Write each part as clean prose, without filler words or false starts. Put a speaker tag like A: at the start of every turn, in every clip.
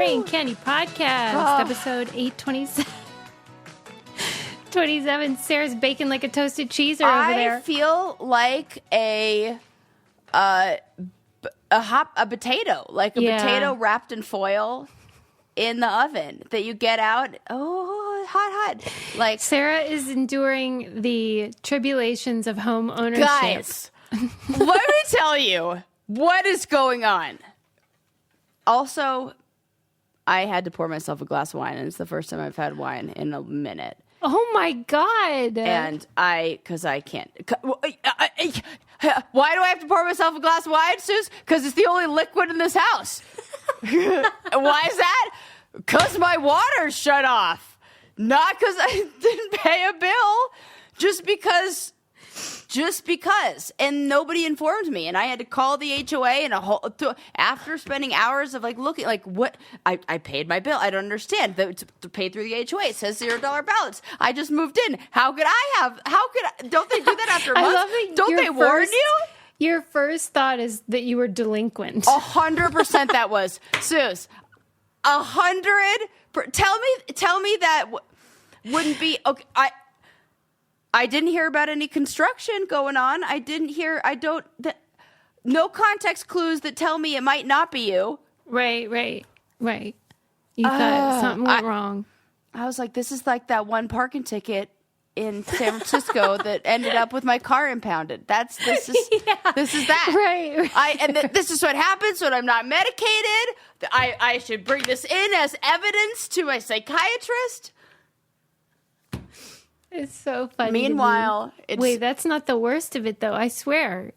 A: Brain Candy Podcast, episode 827. 27. Sarah's baking like a toasted cheese over there.
B: I feel like a potato, like a potato wrapped in foil in the oven that you get out. Oh, hot. Like
A: Sarah is enduring the tribulations of home ownership.
B: Guys, let me tell you what is going on. Also, I had to pour myself a glass of wine, and it's the first time I've had wine in a minute.
A: Oh my God.
B: And because I can't. Why do I have to pour myself a glass of wine, Suze? Because it's the only liquid in this house. Why is that? Because my water's shut off. Not because I didn't pay a bill. Just because. And nobody informed me. And I had to call the HOA and after spending hours of looking what I paid my bill. I don't understand. It's paid through the HOA. It says $0 balance. I just moved in. Don't they do that after a month? Don't they warn you?
A: Your first thought is that you were delinquent.
B: 100% that was. Suze, 100. Tell me that wouldn't be okay. I didn't hear about any construction going on. No context clues that tell me it might not be you.
A: Right. You thought something went wrong.
B: I was like, this is like that one parking ticket in San Francisco that ended up with my car impounded. This is that.
A: Right.
B: This is what happens when I'm not medicated. I should bring this in as evidence to my psychiatrist.
A: It's so funny.
B: Meanwhile,
A: wait, that's not the worst of it, though. I swear.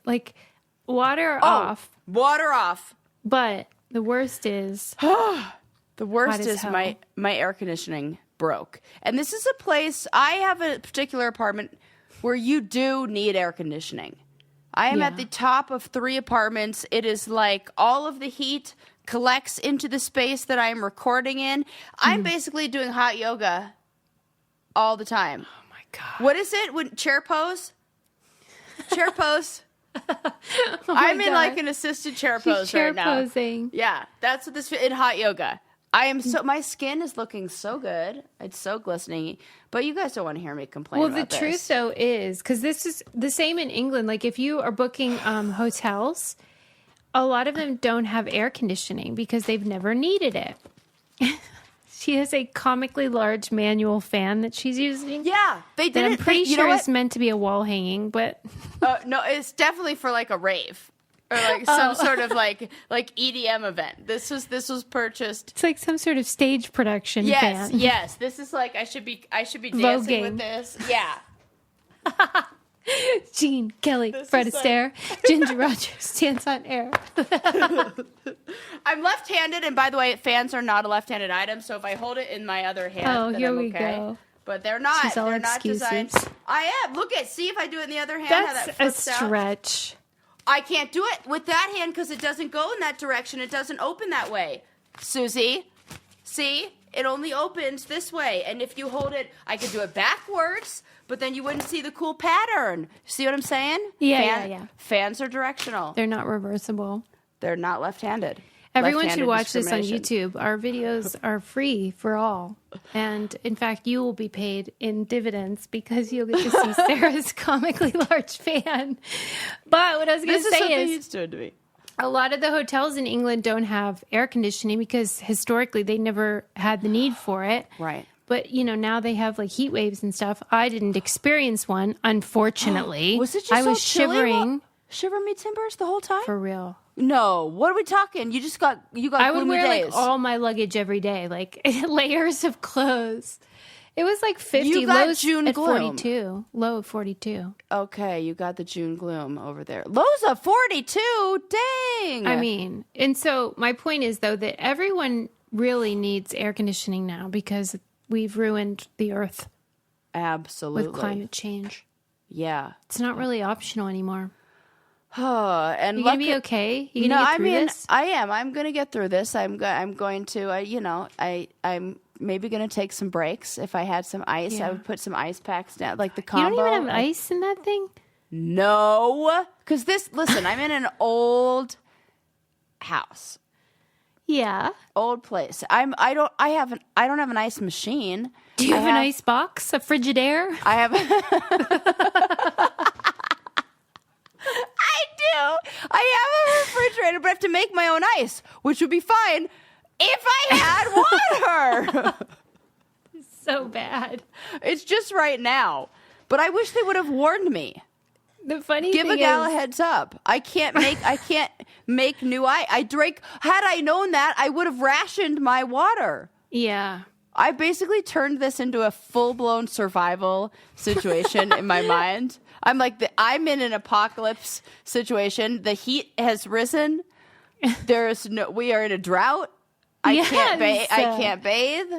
A: Water off.
B: Water off.
A: But the worst is...
B: The worst is my air conditioning broke. And this is a place... I have a particular apartment where you do need air conditioning. I am at the top of 3 apartments. It is like all of the heat collects into the space that I am recording in. I'm basically doing hot yoga all the time.
A: God.
B: What is it? Chair pose? Chair pose.
A: I'm
B: in an assisted chair pose right now.
A: Posing.
B: Yeah, that's what this in hot yoga. My skin is looking so good. It's so glistening. But you guys don't want to hear me complain about this.
A: Well, the truth though is, because this is the same in England. If you are booking hotels, a lot of them don't have air conditioning because they've never needed it. She has a comically large manual fan that she's using.
B: Yeah, they did.
A: I'm pretty sure it's meant to be a wall hanging, but
B: no, it's definitely for a rave or some sort of EDM event. This was purchased.
A: It's like some sort of stage production fan.
B: Yes. This is I should be dancing with this. Yeah.
A: Gene Kelly, Fred Astaire, Ginger Rogers, dance on air.
B: I'm left-handed, and by the way, fans are not a left-handed item. So if I hold it in my other hand, then I'm okay.
A: Go.
B: But they're not.
A: She's all
B: they're not
A: excuses.
B: designed. I am. See if I do it in the other hand.
A: That's
B: how that flips
A: a stretch.
B: Out. I can't do it with that hand because it doesn't go in that direction. It doesn't open that way. Susie, see? It only opens this way. And if you hold it, I could do it backwards, but then you wouldn't see the cool pattern. See what I'm saying?
A: Yeah.
B: Fans are directional.
A: They're not reversible.
B: They're not left-handed.
A: Everyone should watch this on YouTube. Our videos are free for all. And in fact, you will be paid in dividends because you'll get to see Sarah's comically large fan. But what I was going to say is
B: doing to me.
A: A lot of the hotels in England don't have air conditioning because historically they never had the need for it.
B: Right.
A: But, now they have heat waves and stuff. I didn't experience one, unfortunately.
B: Was it just
A: I was
B: so
A: shivering.
B: Shiver me timbers the whole time?
A: For real.
B: No. What are we talking? You got
A: I would wear
B: days.
A: all my luggage every day, layers of clothes. It was 50.
B: You got
A: lows
B: June
A: at
B: gloom.
A: 42. Low of 42.
B: Okay, you got the June gloom over there. Lows of 42. Dang.
A: I mean, and so my point is though that everyone really needs air conditioning now because we've ruined the earth.
B: Absolutely.
A: With climate change.
B: Yeah.
A: It's not really optional anymore.
B: And
A: you gonna be okay? You gonna get through this?
B: I am. I'm gonna get through this. I'm going to. I'm maybe gonna take some breaks. If I had some ice, I would put some ice packs down, the combo.
A: You don't even have ice in that thing?
B: No, because listen, I'm in an old house.
A: Yeah.
B: Old place. I don't have an ice machine.
A: Do you have an ice box? A Frigidaire?
B: I have I do. I have a refrigerator, but I have to make my own ice, which would be fine if I had water.
A: So bad.
B: It's just right now. But I wish they would have warned me.
A: The funny
B: Give
A: thing
B: a gal
A: is,
B: a heads up. I can't make new ice. I drink. Had I known that, I would have rationed my water.
A: yeah.
B: I basically turned this into a full-blown survival situation in my mind. I'm like, I'm in an apocalypse situation. The heat has risen. We are in a drought. I can't bathe.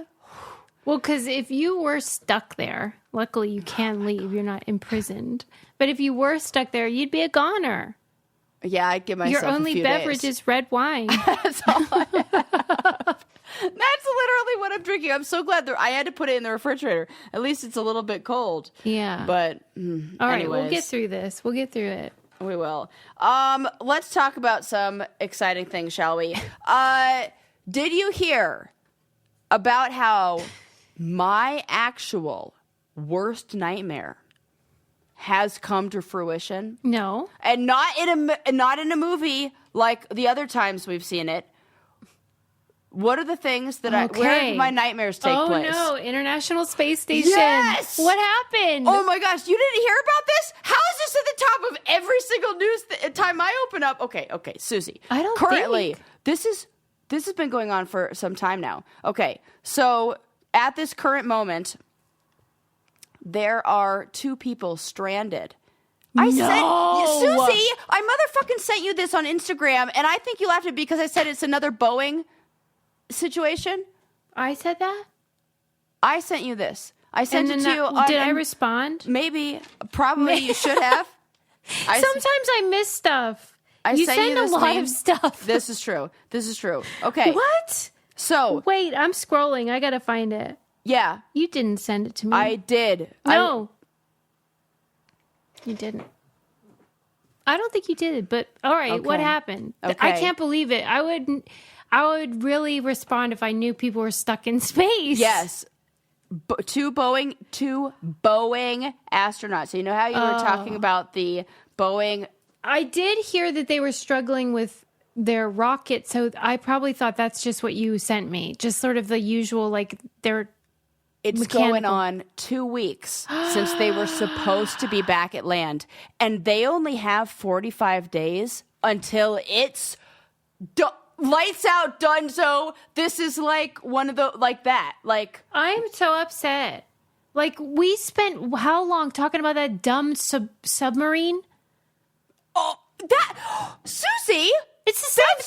A: Well, because if you were stuck there, luckily you can leave. You're not imprisoned. But if you were stuck there, you'd be a goner.
B: Yeah, I'd give myself
A: Your only
B: a few
A: beverage
B: days.
A: is red wine.
B: That's all I have. That's literally what I'm drinking. I'm so glad I had to put it in the refrigerator. At least it's a little bit cold.
A: Yeah.
B: But
A: all right,
B: anyways,
A: we'll get through this. We'll get through it.
B: We will. Let's talk about some exciting things, shall we? Did you hear about how my actual worst nightmare has come to fruition?
A: No.
B: And not in a movie like the other times we've seen it. What are the things that where did my nightmares take place?
A: Oh no, International Space Station.
B: Yes!
A: What happened?
B: Oh my gosh, you didn't hear about this? How is this at the top of every single news time I open up? Okay, Susie.
A: I don't
B: Currently,
A: think.
B: this has been going on for some time now. Okay, so at this current moment, there are 2 people stranded. Susie, I motherfucking sent you this on Instagram, and I think you laughed at me because I said it's another Boeing situation.
A: I said that?
B: I sent you this. I sent it to you.
A: Did I respond?
B: Maybe. Probably you should have.
A: Sometimes I miss stuff. You
B: sent
A: send a
B: this
A: lot
B: name.
A: of stuff.
B: This is true. Okay.
A: What?
B: So.
A: Wait, I'm scrolling. I got to find it.
B: Yeah.
A: You didn't send it to me.
B: I did.
A: No. You didn't. I don't think you did, but all right,
B: Okay.
A: what happened?
B: Okay.
A: I can't believe it. I would really respond if I knew people were stuck in space.
B: Yes. 2 Boeing astronauts. So you know how you were talking about the Boeing.
A: I did hear that they were struggling with their rocket, so I probably thought that's just what you sent me. Just sort of the usual, like they're
B: It's
A: mechanical.
B: going on 2 weeks since they were supposed to be back at land. And they only have 45 days until it's lights out, donezo. This is like one of the, like that. Like,
A: I'm so upset. Like, we spent how long talking about that dumb submarine?
B: Susie,
A: It's the same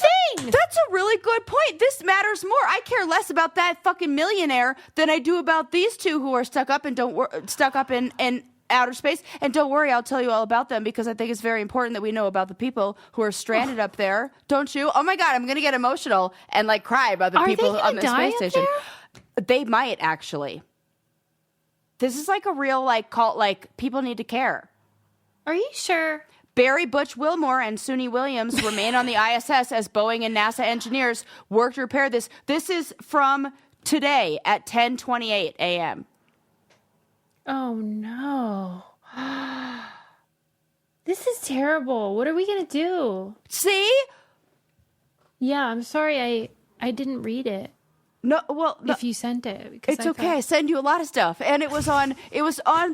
A: thing.
B: that's a really good point. This matters more. I care less about that fucking millionaire than I do about these 2 who are stuck up in outer space. And don't worry, I'll tell you all about them because I think it's very important that we know about the people who are stranded up there. Don't you? Oh my God, I'm going to get emotional and like cry about the people on the space station. They might actually. This is like a real like cult. Like people need to care.
A: Are you sure?
B: Barry Butch Wilmore and Suni Williams remain on the ISS as Boeing and NASA engineers work to repair this. This is from today at 10:28 a.m.
A: Oh no. This is terrible. What are we going to do?
B: See?
A: Yeah, I'm sorry I didn't read it.
B: No, well,
A: If you sent it, because
B: it's okay. I send you a lot of stuff, and it was on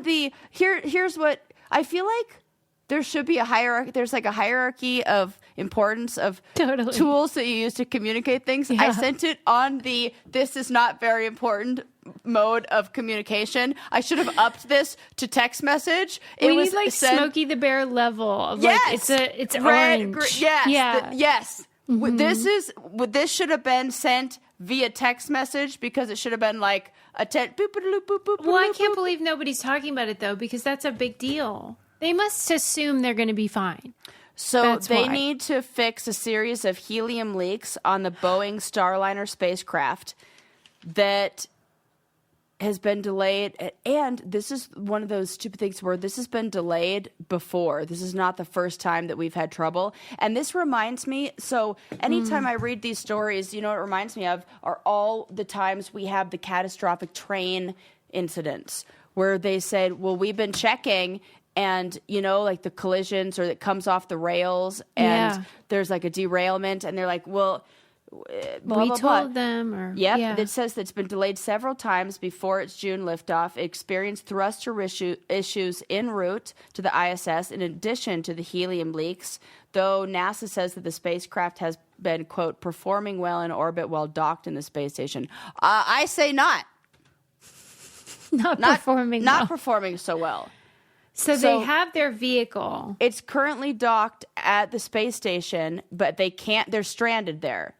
B: the here's what I feel like. There should be a hierarchy. There's like a hierarchy of importance of tools that you use to communicate things. Yeah. I sent it on the this is not very important mode of communication. I should have upped this to text message.
A: We need like Smokey the Bear level of
B: yes,
A: like it's
B: red,
A: orange.
B: yes,
A: yeah,
B: yes. Mm-hmm. This should have been sent via text message because it should have been like a text.
A: Well, I can't believe nobody's talking about it though because that's a big deal. They must assume they're going to be fine.
B: So they need to fix a series of helium leaks on the Boeing Starliner spacecraft that has been delayed. And this is one of those stupid things where this has been delayed before. This is not the first time that we've had trouble. And this reminds me, so anytime I read these stories, you know what it reminds me of are all the times we have the catastrophic train incidents where they said, well, we've been checking and, you know, like the collisions or it comes off the rails and there's like a derailment and they're like, well, blah,
A: we
B: blah,
A: told
B: blah.
A: them. Or
B: It says that it's been delayed several times before its June liftoff. It experienced thruster issues en route to the ISS in addition to the helium leaks, though NASA says that the spacecraft has been, quote, performing well in orbit while docked in the space station. I say not.
A: Not
B: performing so well.
A: So they have their vehicle.
B: It's currently docked at the space station, but they're stranded there.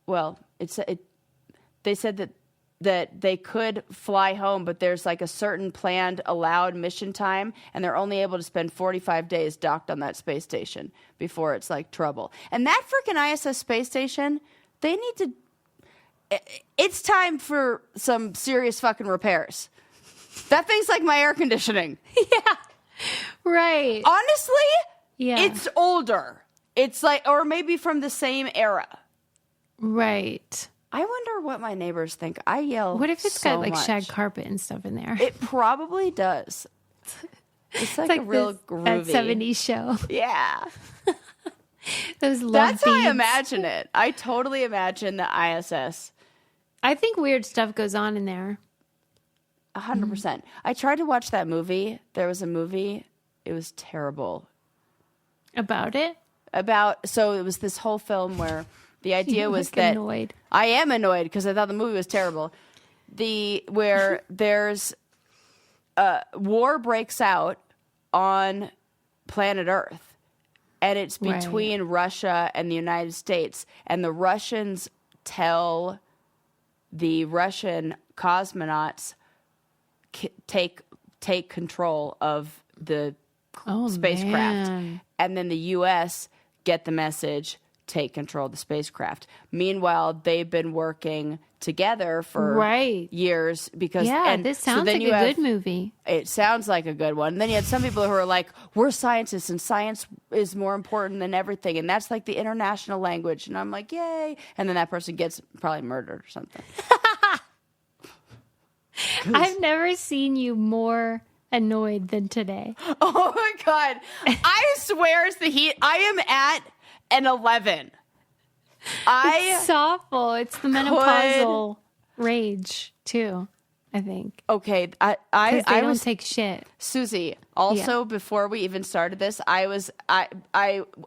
B: Well, they said that they could fly home, but there's like a certain planned allowed mission time, and they're only able to spend 45 days docked on that space station before it's like trouble. And that freaking ISS space station, they need to... It's time for some serious fucking repairs. That thing's like my air conditioning.
A: Yeah. Right.
B: Honestly,
A: yeah.
B: It's older. It's like, or maybe from the same era.
A: Right.
B: I wonder what my neighbors think. I yell.
A: What if it's
B: so
A: got like
B: much.
A: shag carpet and stuff in there?
B: It probably does. It's like a real groovy.
A: That 70s show.
B: Yeah.
A: Those love
B: That's how
A: beads.
B: I imagine it. I totally imagine the ISS.
A: I think weird stuff goes on in there.
B: 100%. I tried to watch that movie. There was a movie. It was terrible.
A: About it?
B: So it was this whole film where the idea was that
A: annoyed.
B: I am annoyed because I thought the movie was terrible. Where there's war breaks out on planet Earth, and it's between Russia and the United States, and the Russians tell the Russian cosmonauts take control of the spacecraft,
A: man.
B: and then the U.S. get the message, take control of the spacecraft. Meanwhile, they've been working together for years because
A: this sounds like a good movie.
B: It sounds like a good one. And then you had some people who are like, we're scientists and science is more important than everything, and that's like the international language. And I'm like, yay. And then that person gets probably murdered or something.
A: I've never seen you more annoyed than today.
B: Oh my God. I swear it's the heat. I am at an 11.
A: It's awful. It's the menopausal rage too, I think.
B: Okay.
A: I don't take shit.
B: Susie, also before we even started this, I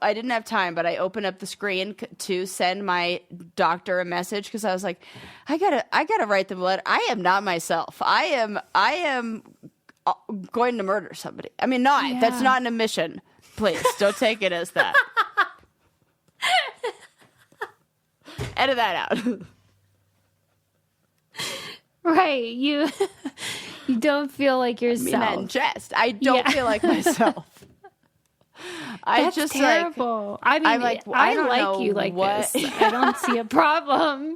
B: didn't have time, but I opened up the screen to send my doctor a message because I was like, I gotta write them a letter. I am not myself. I am going to murder somebody. I mean, that's not an admission. Please don't take it as that. Edit that out.
A: Right. You don't feel like yourself.
B: I mean that in jest. I don't feel like myself.
A: That's just terrible. I mean, I don't like you like this. I don't see a problem.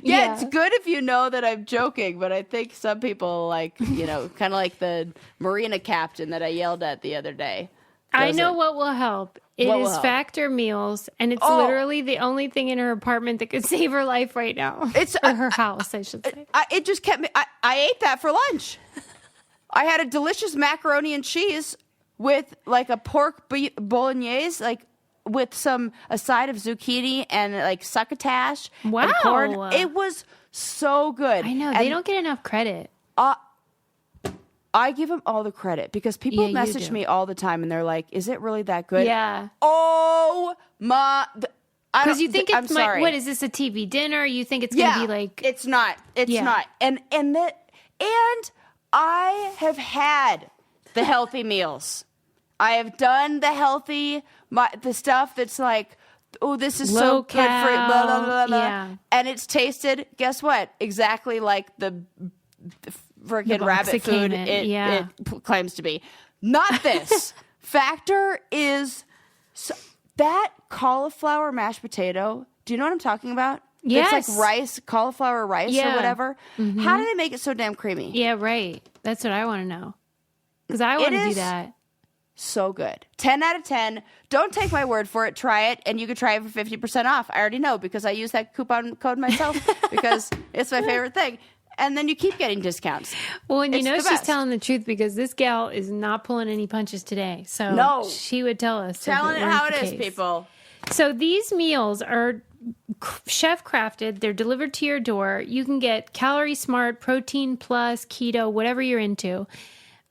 B: Yeah, it's good if you know that I'm joking, but I think some people kind of like the marina captain that I yelled at the other day.
A: I know what will help. It is Factor meals, and it's literally the only thing in her apartment that could save her life right now. Or her house, I should say.
B: It just kept me... I ate that for lunch. I had a delicious macaroni and cheese with like a pork bolognese, like with a side of zucchini and like succotash and corn. It was so good.
A: I know. They don't get enough credit.
B: I give them all the credit because people message me all the time and they're like, is it really that good?
A: Yeah.
B: Oh my...
A: Because you think it's what is this, a TV dinner? You think it's going to be like...
B: It's not. It's not. And I have had the healthy meals. I have done the stuff that's like, oh, this is so good for it, blah, blah, blah, blah.
A: Yeah.
B: And it's tasted, guess what? Exactly like the freaking rabbit food it claims to be. Not this. Factor is that cauliflower mashed potato. Do you know what I'm talking about?
A: Yes.
B: It's like rice, cauliflower rice or whatever.
A: Mm-hmm.
B: How do they make it so damn creamy?
A: Yeah, right. That's what I want to know. Because I want to do that.
B: So good. 10 out of 10. Don't take my word for it. Try it, and you can try it for 50% off. I already know because I use that coupon code myself because it's my favorite thing. And then you keep getting discounts.
A: Well, and she's telling the truth because this gal is not pulling any punches today. So she would tell us.
B: Telling it how it is, people.
A: So these meals are chef crafted. They're delivered to your door. You can get Calorie Smart, Protein Plus, Keto, whatever you're into.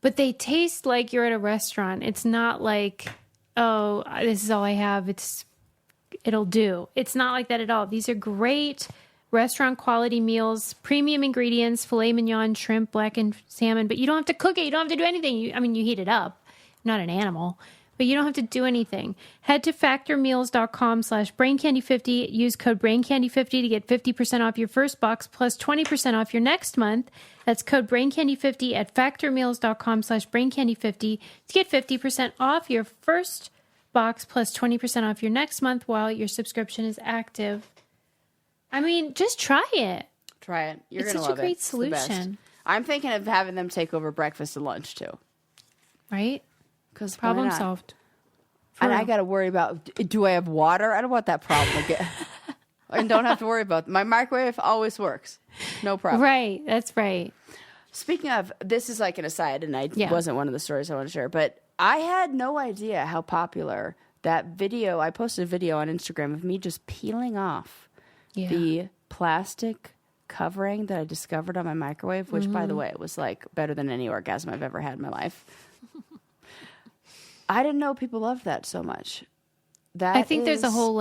A: But they taste like you're at a restaurant. It's not like, oh, this is all I have. It'll do. It's not like that at all. These are great restaurant quality meals, premium ingredients, filet mignon, shrimp, blackened salmon. But you don't have to cook it. You don't have to do anything. You heat it up. You're not an animal. But you don't have to do anything. Head to factormeals.com/braincandy50. Use code braincandy50 to get 50% off your first box plus 20% off your next month. That's code braincandy50 at factormeals.com/braincandy50 to get 50% off your first box plus 20% off your next month while your subscription is active. I mean, just try it.
B: Try it. You're going to love it.
A: It's such a great solution.
B: I'm thinking of having them take over breakfast and lunch too.
A: Right?
B: Because
A: problem solved.
B: And I got to worry about, do I have water? I don't want that problem again. And don't have to worry about it. My microwave always works. No problem.
A: Right. That's right.
B: Speaking of, this is like an aside, and wasn't one of the stories I want to share, but I had no idea how popular that video, I posted a video on Instagram of me just peeling off the plastic covering that I discovered on my microwave, which, by the way, was like better than any orgasm I've ever had in my life. I didn't know people loved that so much.
A: I think there's a whole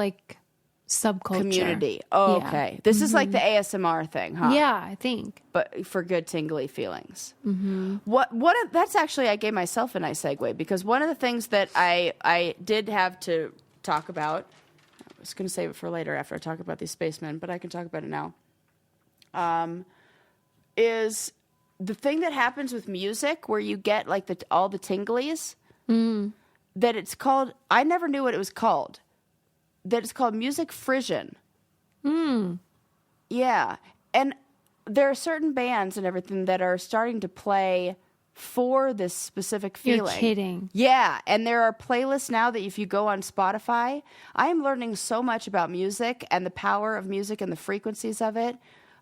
A: subculture.
B: Community. Oh, okay. This is like the ASMR thing, huh?
A: Yeah, I think.
B: But for good tingly feelings. Mm-hmm. That's actually, I gave myself a nice segue because one of the things that I did have to talk about, I was going to save it for later after I talk about these spacemen, but I can talk about it now, is the thing that happens with music where you get all the tinglies. That it's called, I never knew what it was called, that it's called music frisson. Yeah. And there are certain bands and everything that are starting to play for this specific feeling.
A: You're kidding.
B: Yeah. And there are playlists now that if you go on Spotify, I am learning so much about music and the power of music and the frequencies of it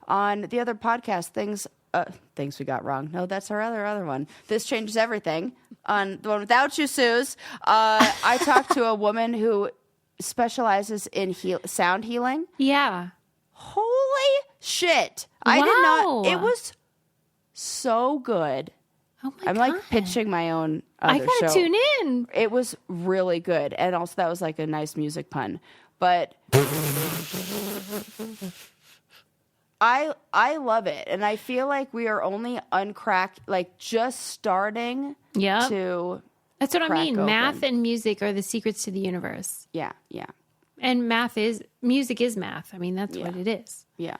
B: on the other podcast, Things We Got Wrong. No, that's our other one. This Changes Everything. On the one without you, Suze. I talked to a woman who specializes in sound healing.
A: Yeah.
B: Holy shit.
A: Wow.
B: I did not. It was so good.
A: Oh my God.
B: I'm pitching my own other show.
A: I gotta tune in.
B: It was really good. And also that was a nice music pun. But I love it, and I feel like we are only just starting to.
A: That's what I mean.
B: Open.
A: Math and music are the secrets to the universe.
B: Yeah, yeah.
A: And music is math. I mean, that's what it is.
B: Yeah.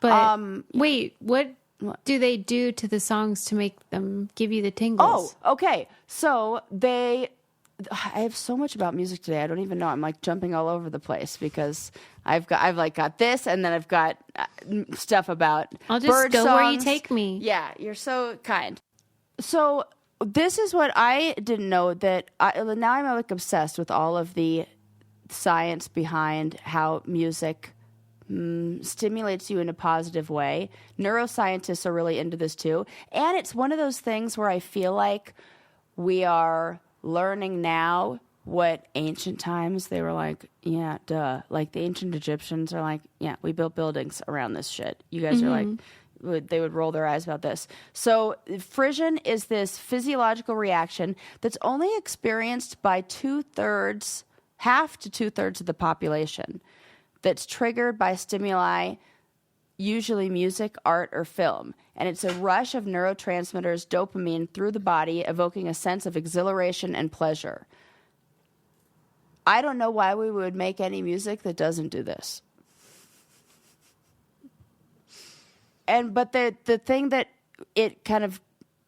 A: But wait, what do they do to the songs to make them give you the tingles?
B: Oh, okay. So I have so much about music today. I don't even know. I'm jumping all over the place because I've got this, and then I've got stuff about
A: I'll just
B: bird
A: go
B: songs.
A: where you take me.
B: Yeah, you're so kind. So this is what I didn't know now I'm obsessed with all of the science behind how music stimulates you in a positive way. Neuroscientists are really into this too, and it's one of those things where I feel like we are learning now what ancient times they were like, yeah, duh. Like the ancient Egyptians are like, yeah, we built buildings around this shit. You guys are like, they would roll their eyes about this. So frisson is this physiological reaction that's only experienced by half to 2/3 of the population, that's triggered by stimuli, usually music, art, or film. And it's a rush of neurotransmitters, dopamine, through the body, evoking a sense of exhilaration and pleasure. I don't know why we would make any music that doesn't do this. But the thing that it kind of,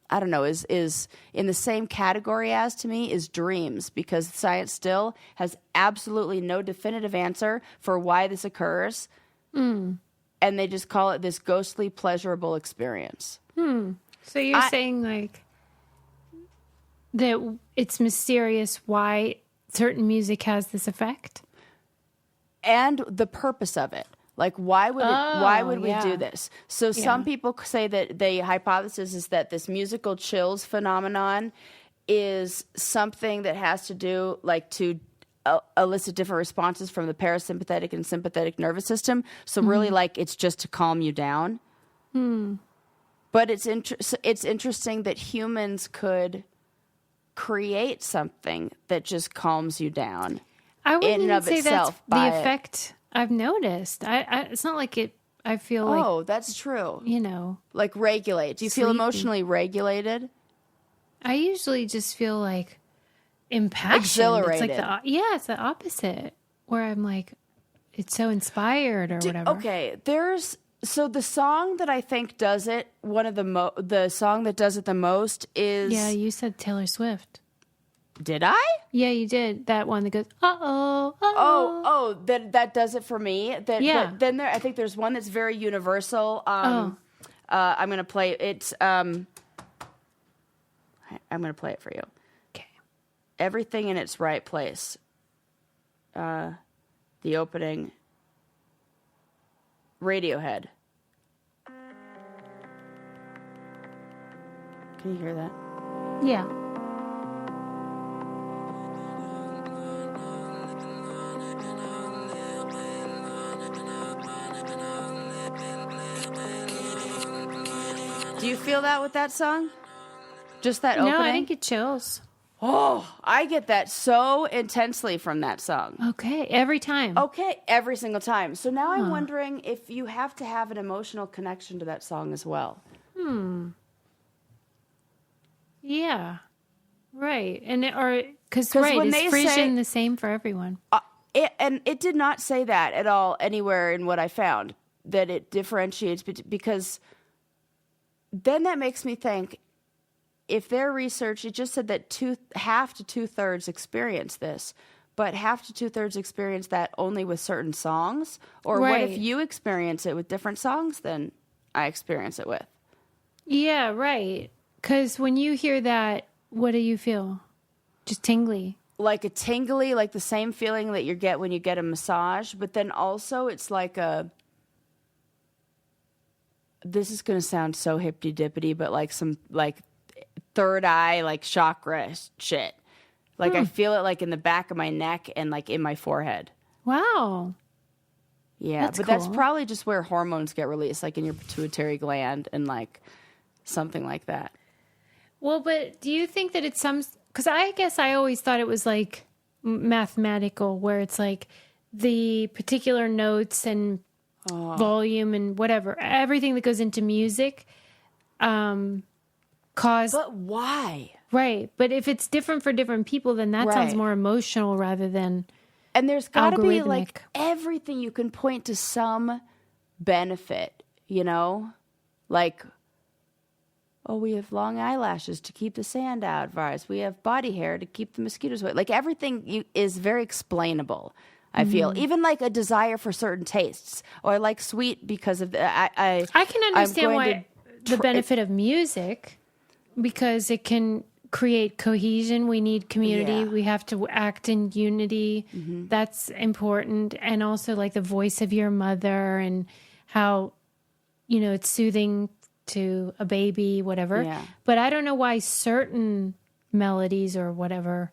B: I don't know, is in the same category as, to me, is dreams, because science still has absolutely no definitive answer for why this occurs. and they just call it this ghostly, pleasurable experience.
A: So you're saying like that it's mysterious why certain music has this effect?
B: And the purpose of it. Like, why would we do this? So some people say that the hypothesis is that this musical chills phenomenon is something that has to do, like, to elicit different responses from the parasympathetic and sympathetic nervous system. So really, like, it's just to calm you down. But it's interesting that humans could create something that just calms you down.
A: I wouldn't even say that's the effect I've noticed. It's not like it. I feel like,
B: oh, that's true.
A: You know,
B: like regulate. Do you feel emotionally regulated?
A: I usually just feel like impassioned.
B: Exhilarated.
A: It's like it's the opposite. Where I'm like, it's so inspired or whatever.
B: Okay, so the song that I think does it. One of the song that does it the most is.
A: Yeah, you said Taylor Swift.
B: Did I?
A: Yeah, you did. That one that goes, uh-oh,
B: uh-oh. Oh, that does it for me. Then I think there's one that's very universal. I'm going to play it. I'm going to play it for you.
A: Okay.
B: Everything in its right place. The opening. Radiohead. Can you hear that?
A: Yeah.
B: Do you feel that with that song? Just that opening?
A: No, I didn't get chills.
B: Oh, I get that so intensely from that song.
A: Okay, every time.
B: Okay, every single time. So now I'm wondering if you have to have an emotional connection to that song as well.
A: Yeah. Right. And because is frisson the same for everyone?
B: It did not say that at all anywhere in what I found, that it differentiates, because then that makes me think, if their research, it just said that half to 2/3 experience this, but half to 2/3 experience that only with certain songs? Or what if you experience it with different songs than I experience it with?
A: Yeah, right. Because when you hear that, what do you feel? Just tingly.
B: Like a tingly, like the same feeling that you get when you get a massage, but then also it's like this is going to sound so hippity-dippity, but like some like third eye, like chakra shit. Like I feel it like in the back of my neck and like in my forehead.
A: Wow.
B: Yeah, but that's probably just where hormones get released, like in your pituitary gland and like something like that.
A: Well, but do you think that it's because I guess I always thought it was like mathematical, where it's like the particular notes and volume and whatever, everything that goes into music cause.
B: But why?
A: Right. But if it's different for different people, then that sounds more emotional rather than
B: And there's got to be like everything you can point to some benefit, you know? Like, oh, we have long eyelashes to keep the sand out of ours. We have body hair to keep the mosquitoes away. Like everything is very explainable, I feel. Even like a desire for certain tastes. Or I like sweet because of the... I
A: can understand why the benefit of music, because it can create cohesion. We need community. Yeah. We have to act in unity. That's important. And also like the voice of your mother and how, you know, it's soothing to a baby, whatever. Yeah. But I don't know why certain melodies or whatever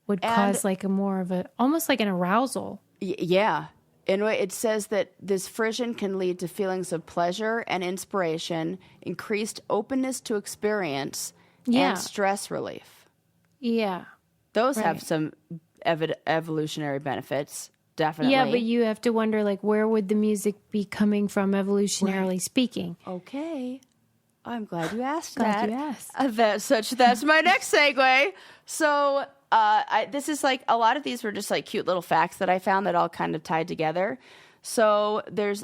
A: would cause like a more of almost like an arousal.
B: Yeah. And it says that this frisson can lead to feelings of pleasure and inspiration, increased openness to experience, and stress relief.
A: Yeah.
B: Those have some evolutionary benefits, definitely.
A: Yeah, but you have to wonder, like, where would the music be coming from, evolutionarily speaking?
B: Okay. I'm glad you asked that.
A: Glad you asked.
B: That's my next segue. So... this is like, a lot of these were just like cute little facts that I found that all kind of tied together. So there's,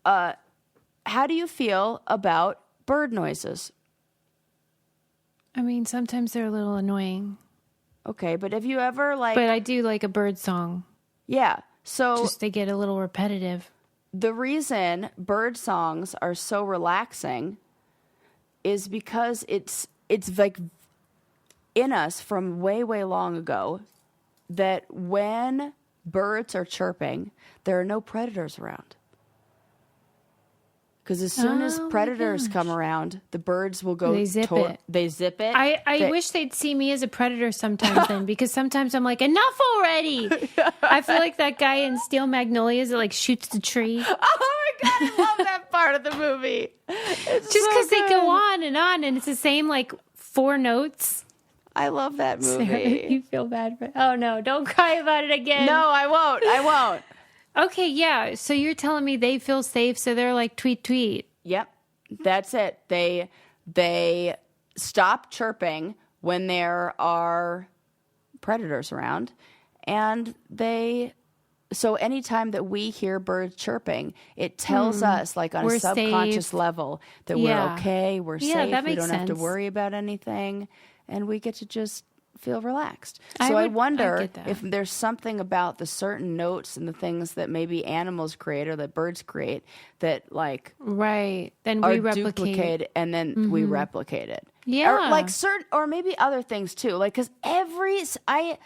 B: how do you feel about bird noises?
A: I mean, sometimes they're a little annoying.
B: Okay, but have you ever like...
A: But I do like a bird song.
B: Yeah, so...
A: Just they get a little repetitive.
B: the reason bird songs are so relaxing is because it's like in us from way, way long ago that when birds are chirping, there are no predators around. Because as soon as predators come around, the birds will go.
A: They zip it.
B: They zip it.
A: I wish they'd see me as a predator sometimes then, because sometimes I'm like, enough already. I feel like that guy in Steel Magnolias that like shoots the tree.
B: Oh my God, I love that part of the movie. It's
A: just because
B: so
A: they go on, and it's the same like 4 notes.
B: I love that movie.
A: Sarah, you feel bad for... Oh no, don't cry about it again.
B: No, I won't.
A: Okay, yeah. So you're telling me they feel safe, so they're like tweet tweet.
B: Yep, that's it. They stop chirping when there are predators around, and so anytime that we hear birds chirping, it tells us, like on a subconscious level, that we're okay, we're safe,
A: that
B: we
A: makes
B: don't have to
A: sense.
B: worry about anything, and we get to just feel relaxed. So I wonder if there's something about the certain notes and the things that maybe animals create or that birds create that like
A: then
B: are
A: we replicate
B: duplicated and then we replicate it.
A: Yeah.
B: Or like certain, or maybe other things too. Like, cause I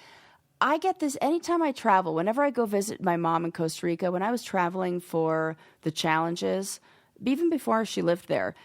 B: get this anytime I travel, whenever I go visit my mom in Costa Rica, when I was traveling for the challenges, even before she lived there,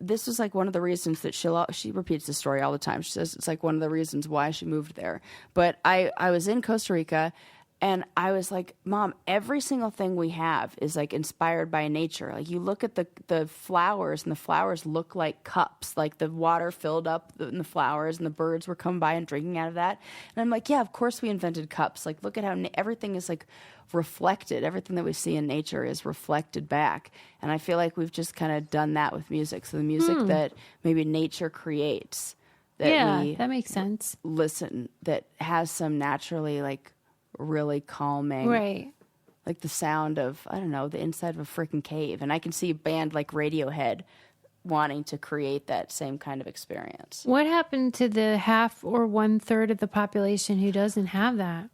B: this was like one of the reasons that she repeats the story all the time. She says it's like one of the reasons why she moved there. But I was in Costa Rica and I was like, Mom, every single thing we have is like inspired by nature. Like you look at the flowers and the flowers look like cups, like the water filled up in the flowers and the birds were coming by and drinking out of that. And I'm like, yeah, of course we invented cups. Like look at how everything is like reflected. Everything that we see in nature is reflected back. And I feel like we've just kind of done that with music. So the music that maybe nature creates
A: that makes sense.
B: Listen, that has some naturally like really calming,
A: right?
B: Like the sound of, I don't know, the inside of a freaking cave. And I can see a band like Radiohead wanting to create that same kind of experience.
A: What happened to the 1/2 or 1/3 of the population who doesn't have that?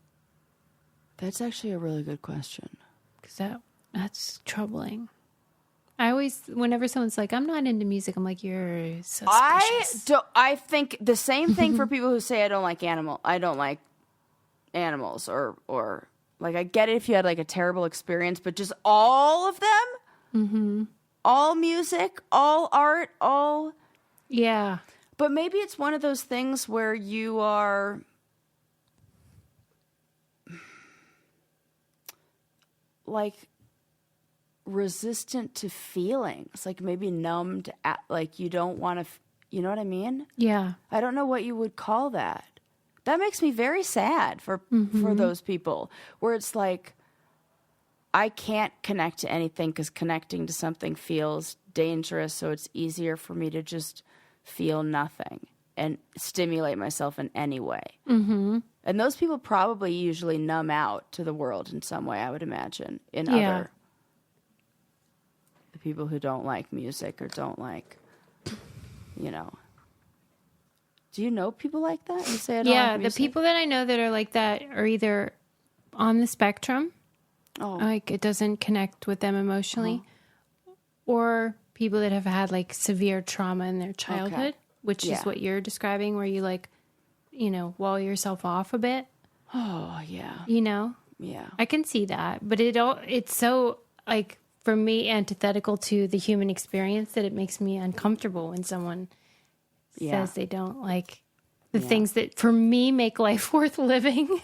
B: That's actually a really good question.
A: Because that's troubling. I always, whenever someone's like, I'm not into music, I'm like, you're suspicious.
B: I think the same thing for people who say I don't like animals or like I get it if you had like a terrible experience, but just all of them, all music, all art, all But maybe it's one of those things where you are like resistant to feelings, like maybe numbed, like you don't want to, you know what I mean?
A: Yeah.
B: I don't know what you would call that. That makes me very sad for those people where it's like, I can't connect to anything because connecting to something feels dangerous. So it's easier for me to just feel nothing and stimulate myself in any way. Mm-hmm. And those people probably usually numb out to the world in some way, I would imagine, in other the people who don't like music or don't like, you know. Do you know people like that? You say I don't like music?
A: The people that I know that are like that are either on the spectrum, like it doesn't connect with them emotionally, or people that have had like severe trauma in their childhood, which is what you're describing, where you like, you know, wall yourself off a bit.
B: Oh, yeah.
A: You know?
B: Yeah.
A: I can see that. But it's so, like, for me, antithetical to the human experience that it makes me uncomfortable when someone says they don't like the things that, for me, make life worth living.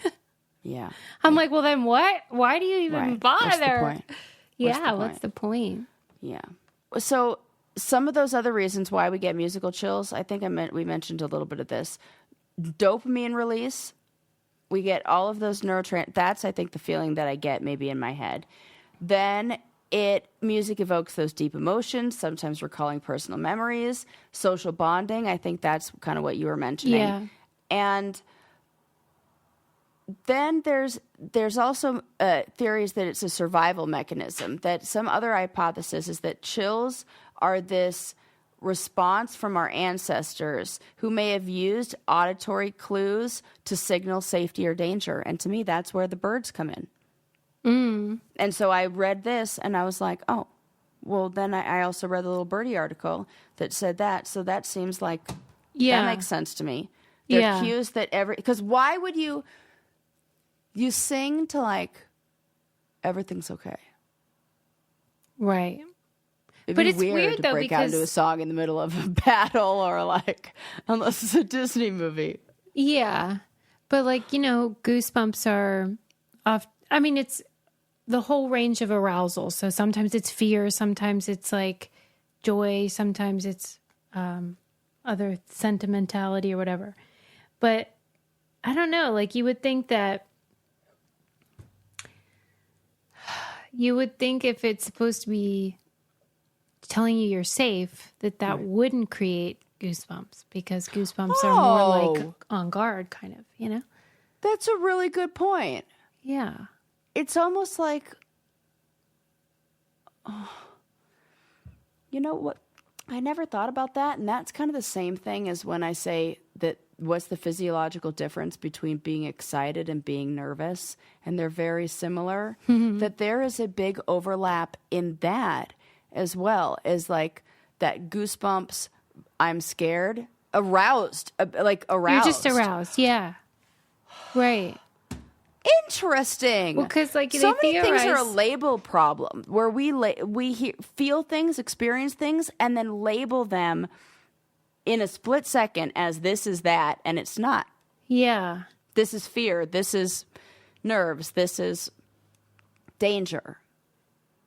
B: Yeah.
A: I'm like, well, then what? Why do you even bother?
B: What's the point?
A: What's the point?
B: Yeah. So some of those other reasons why we get musical chills, I think we mentioned a little bit of this. Dopamine release, we get all of those that's, I think, the feeling that I get maybe in my head. Then music evokes those deep emotions, sometimes recalling personal memories, social bonding. I think that's kind of what you were mentioning.
A: Yeah.
B: And then there's also theories that it's a survival mechanism, that some other hypothesis is that chills are this response from our ancestors who may have used auditory clues to signal safety or danger. And to me, that's where the birds come in.
A: Mm.
B: And so I read this and I was like, oh, well, then I also read the little birdie article that said that. So that seems like that makes sense to me. They're cues that because why would you sing to like, everything's okay.
A: Right.
B: It'd
A: but
B: be
A: it's weird
B: to
A: though,
B: break
A: because
B: out into a song in the middle of a battle or like, unless it's a Disney movie.
A: Yeah. But like, goosebumps are it's the whole range of arousal. So sometimes it's fear, sometimes it's like joy, sometimes it's other sentimentality or whatever. But I don't know, like you would think if it's supposed to be telling you you're safe, that wouldn't create goosebumps, because goosebumps are more like on guard kind of,
B: That's a really good point.
A: Yeah.
B: It's almost like, you know what? I never thought about that. And that's kind of the same thing as when I say that what's the physiological difference between being excited and being nervous? And they're very similar. Mm-hmm. That there is a big overlap in that as well as like that goosebumps, I'm scared, aroused.
A: You're just aroused. Yeah. Right.
B: Interesting.
A: Well, because like
B: so many things are a label problem where we feel things, experience things, and then label them in a split second as this is that, and it's not.
A: Yeah.
B: This is fear. This is nerves. This is danger.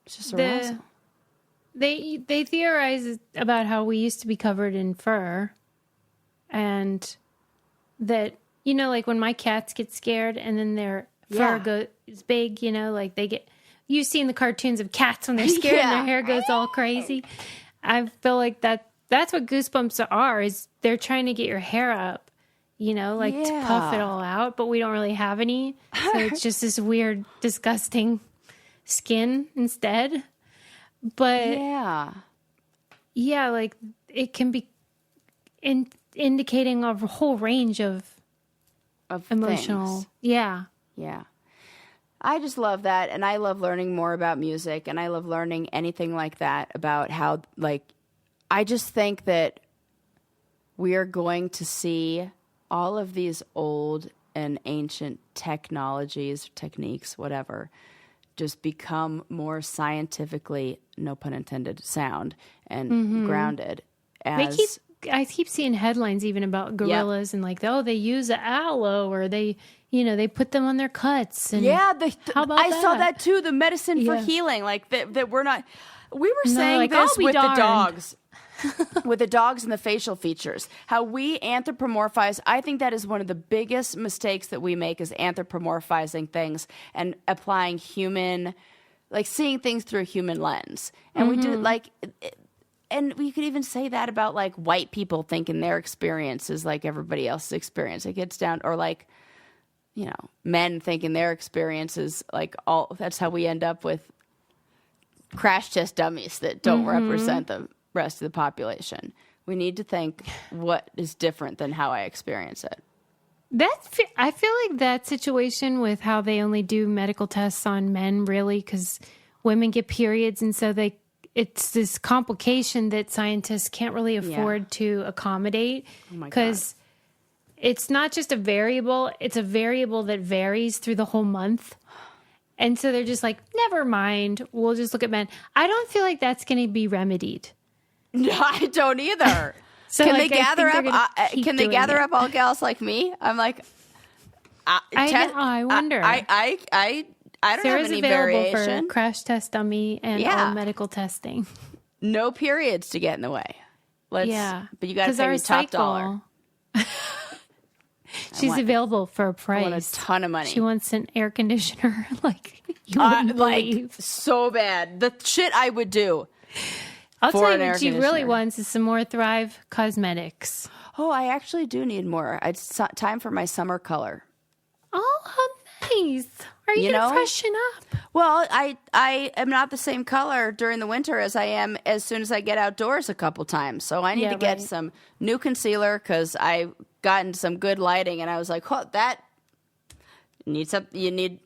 B: It's just arousal.
A: They theorize about how we used to be covered in fur, and that. Like when my cats get scared and then their fur goes big, like you've seen the cartoons of cats when they're scared and their hair goes all crazy. I feel like that's what goosebumps are, is they're trying to get your hair up, to puff it all out, but we don't really have any. So it's just this weird, disgusting skin instead. But like it can be indicating a whole range of emotional
B: things.
A: Yeah
B: I just love that, and I love learning more about music, and I love learning anything like that about how, like, I just think that we are going to see all of these old and ancient technologies, techniques, whatever, just become more scientifically, no pun intended, sound and grounded.
A: I keep seeing headlines even about gorillas and like, they use aloe, or they put them on their cuts. And
B: how about
A: I
B: saw that too. The medicine for healing, like that we're not. We were saying
A: like,
B: this with the dogs, with the dogs and the facial features. How we anthropomorphize. I think that is one of the biggest mistakes that we make, is anthropomorphizing things and applying human, like seeing things through a human lens. And we do like. And we could even say that about like white people thinking their experience is like everybody else's experience. It gets down, or like, men thinking their experience is like all. That's how we end up with crash test dummies that don't represent the rest of the population. We need to think what is different than how I experience it.
A: I feel like that situation with how they only do medical tests on men, really, because women get periods, and so it's this complication that scientists can't really afford to accommodate, because it's not just a variable, it's a variable that varies through the whole month. And so they're just like, never mind, we'll just look at men. I don't feel like that's going to be remedied.
B: No, I don't either. So can they gather up? Can they gather up all gals like me? I'm like,
A: I wonder.
B: I don't
A: Sarah's
B: have any
A: available
B: variation.
A: For crash test dummy and all medical testing.
B: No periods to get in the way. But you got to pay me top dollar.
A: She's available for a price.
B: I want a ton of money.
A: She wants an air conditioner, like you wouldn't believe.
B: So bad. The shit I would do.
A: I'll tell you what she really wants is some more Thrive Cosmetics.
B: Oh, I actually do need more. It's time for my summer color.
A: Oh, how nice. Are you going to freshen up?
B: Well, I am not the same color during the winter as I am as soon as I get outdoors a couple times. So I need to get some new concealer, because I got into some good lighting and I was like, oh, that needs you need.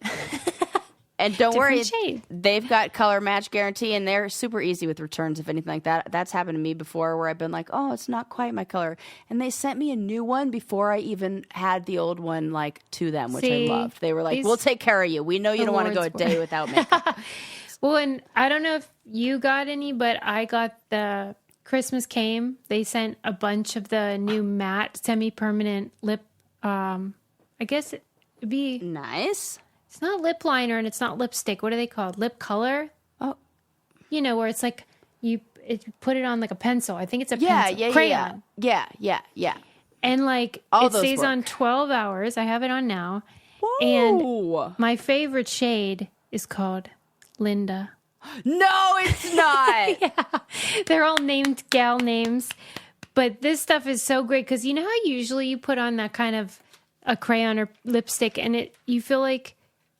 B: And don't worry,
A: shade.
B: they've got color match guarantee, and they're super easy with returns, if anything like that. That's happened to me before where I've been like, oh, it's not quite my color. And they sent me a new one before I even had the old one to them, which I loved. They were like, we'll take care of you. We know you don't want to go a day without makeup.
A: Well, and I don't know if you got any, but I got the Christmas came. They sent a bunch of the new matte semi-permanent lip. I guess it'd be
B: nice.
A: It's not lip liner and it's not lipstick. What are they called? Lip color?
B: Oh,
A: where it's like you put it on like a pencil. I think it's a pencil. Crayon.
B: Yeah.
A: And it stays on 12 hours. I have it on now.
B: Whoa.
A: And my favorite shade is called Linda.
B: No, it's not.
A: Yeah. They're all named gal names. But this stuff is so great because you know how usually you put on that kind of a crayon or lipstick and you feel like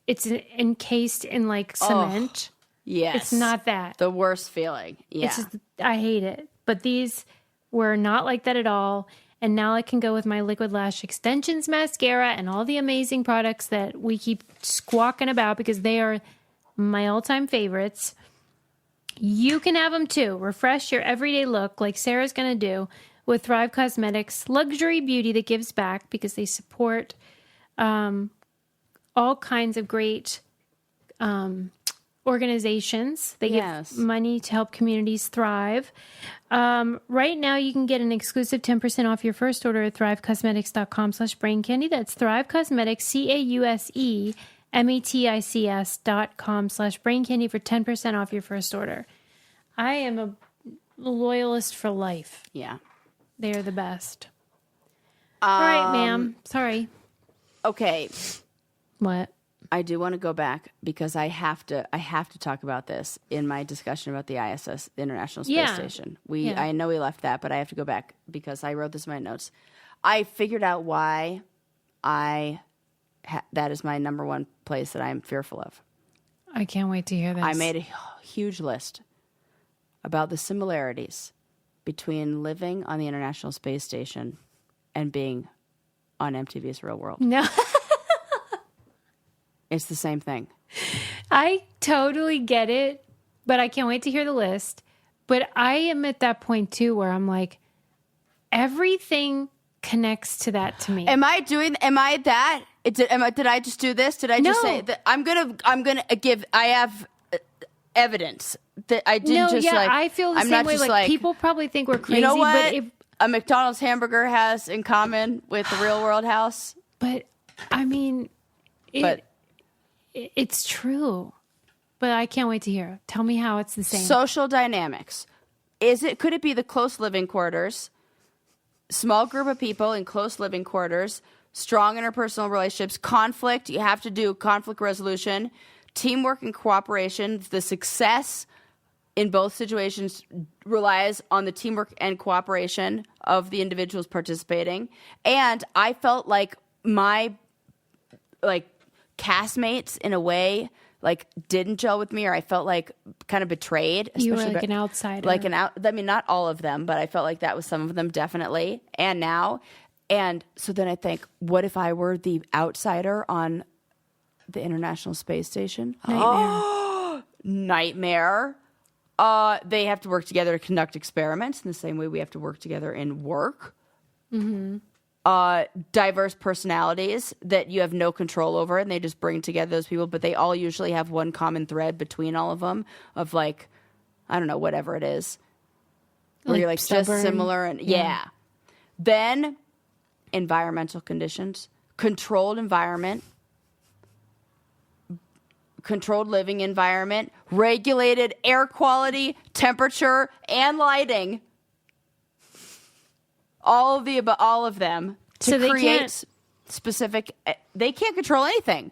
A: it's encased in cement.
B: Yes.
A: It's not that.
B: The worst feeling. Yeah.
A: I hate it. But these were not like that at all. And now I can go with my Liquid Lash Extensions mascara and all the amazing products that we keep squawking about because they are my all-time favorites. You can have them too. Refresh your everyday look like Sarah's going to do with Thrive Cosmetics, luxury beauty that gives back because they support all kinds of great organizations. They give money to help communities thrive. Right now, you can get an exclusive 10% off your first order at thrivecosmetics.com/braincandy. That's Thrive Cosmetics, CAUSEMETICS.com/braincandy for 10% off your first order. I am a loyalist for life.
B: Yeah.
A: They're the best. All right, ma'am. Sorry.
B: Okay.
A: What?
B: I do want to go back because I have to talk about this in my discussion about the ISS, the International Space Station. I know we left that, but I have to go back because I wrote this in my notes. I figured out why that is my number one place that I'm fearful of.
A: I can't wait to hear this.
B: I made a huge list about the similarities between living on the International Space Station and being on MTV's Real World.
A: No.
B: It's the same thing.
A: I totally get it, but I can't wait to hear the list. But I am at that point too where I'm like, everything connects to that to me.
B: Am I that? Did I just do this? Did I just say that? I'm gonna give. I have evidence that I didn't
A: I feel the same way. Like people probably think we're crazy.
B: You know what?
A: But
B: a McDonald's hamburger has in common with the Real World house.
A: But I mean, it's true. But I can't wait to hear. Tell me how it's the same.
B: Social dynamics. Could it be the close living quarters? Small group of people in close living quarters, strong interpersonal relationships, conflict. You have to do conflict resolution, teamwork and cooperation. The success in both situations relies on the teamwork and cooperation of the individuals participating. And I felt like my castmates in a way didn't gel with me, or I felt kind of betrayed.
A: You were an outsider.
B: Not all of them, but I felt like that was some of them definitely. And now, and so then I think, what if I were the outsider on the International Space Station? Nightmare. They have to work together to conduct experiments in the same way we have to work together in work. Mm-hmm. Diverse personalities that you have no control over, and they just bring together those people, but they all usually have one common thread between all of them of I don't know, whatever it is. Where you're just similar and yeah. Then environmental conditions, controlled environment, controlled living environment, regulated air quality, temperature, and lighting. All of them to create specific. They can't control anything.